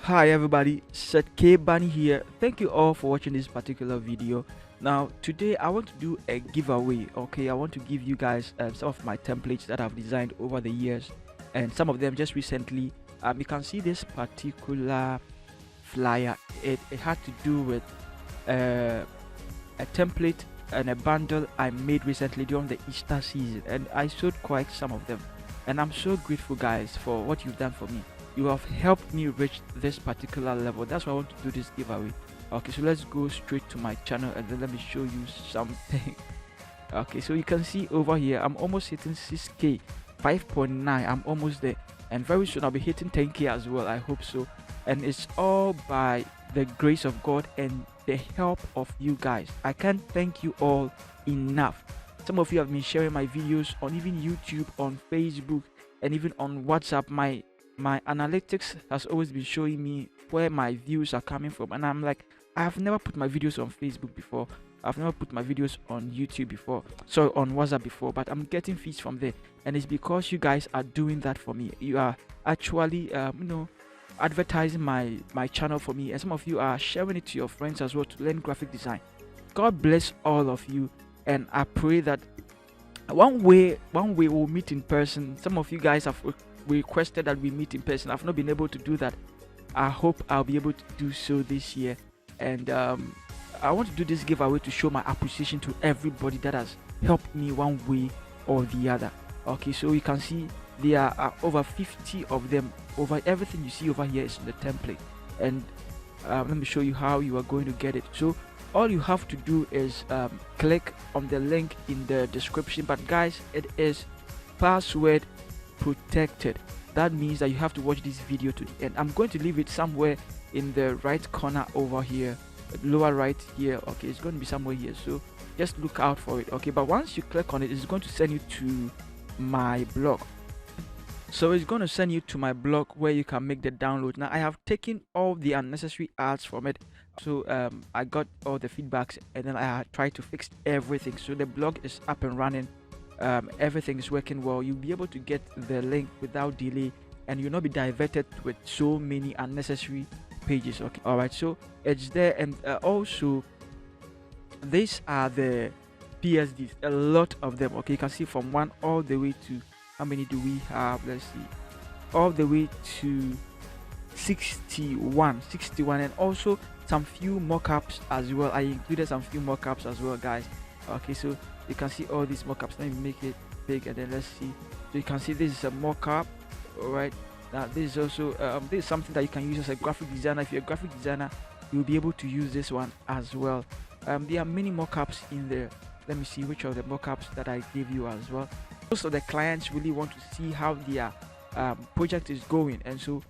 Hi everybody, Seth K Bani here. Thank you all for watching this particular video. Now today I want to do a giveaway. Okay, I want to give you guys some of my templates that I've designed over the years, and some of them just recently. You can see this particular flyer. It had to do with a template and a bundle I made recently during the Easter season, and I sold quite some of them, and I'm so grateful guys for what you've done for me. You have helped me reach this particular level. That's why I want to do this giveaway. Okay, so let's go straight to my channel and then let me show you something. Okay, so you can see over here I'm almost hitting 6k, 5.9. I'm almost there, and very soon I'll be hitting 10k as well. I hope so. And it's all by the grace of God and the help of you guys. I can't thank you all enough. Some of you have been sharing my videos on even YouTube, on Facebook, and even on WhatsApp. My analytics has always been showing me where my views are coming from, and I'm like, I've never put my videos on Facebook before, I've never put my videos on YouTube before, sorry, on WhatsApp before, but I'm getting feeds from there, and it's because you guys are doing that for me. You are actually advertising my channel for me, and some of you are sharing it to your friends as well to learn graphic design. God bless all of you, and I pray that one way we'll meet in person. Some of you guys have requested that we meet in person. I've not been able to do that. I hope I'll be able to do so this year, and I want to do this giveaway to show my appreciation to everybody that has helped me one way or the other. Okay, so you can see there are over 50 of them. Over everything you see over here is in the template, and let me show you how you are going to get it. So all you have to do is click on the link in the description, but guys, it is password protected. That means that you have to watch this video to the end. I'm going to leave it somewhere in the right corner over here, lower right here. Okay, it's going to be somewhere here, so just look out for it. Okay, but once you click on it, it's going to send you to my blog. So it's going to send you to my blog where you can make the download. Now I have taken all the unnecessary ads from it, so I got all the feedbacks, and then I tried to fix everything, so the blog is up and running. Everything is working well. You'll be able to get the link without delay, and you'll not be diverted with so many unnecessary pages. Okay, all right, so it's there. And also these are the PSDs, a lot of them. Okay, you can see from 1 all the way to, how many do we have? Let's see, all the way to 61, and also some few mockups as well. I included some few mockups as well, guys. Okay, so you can see all these mockups. Let me make it big, and then let's see. So you can see this is a mockup. All right, now this is also this is something that you can use as a graphic designer. If you're a graphic designer, you'll be able to use this one as well. There are many mockups in there. Let me see which of the mockups that I gave you as well. Also, the clients really want to see how their project is going, and so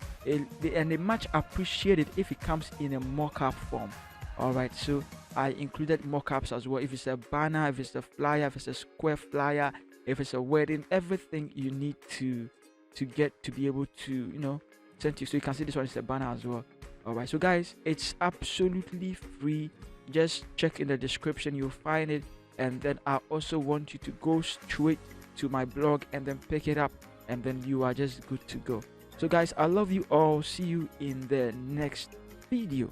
they much appreciate it if it comes in a mockup form. All right, so I included mockups as well. If it's a banner, if it's a flyer, if it's a square flyer, if it's a wedding, everything you need to get to be able to send you. So you can see this one is a banner as well. All right, so guys, it's absolutely free. Just check in the description, you'll find it, and then I also want you to go straight to my blog and then pick it up, and then you are just good to go. So guys, I love you all. See you in the next video.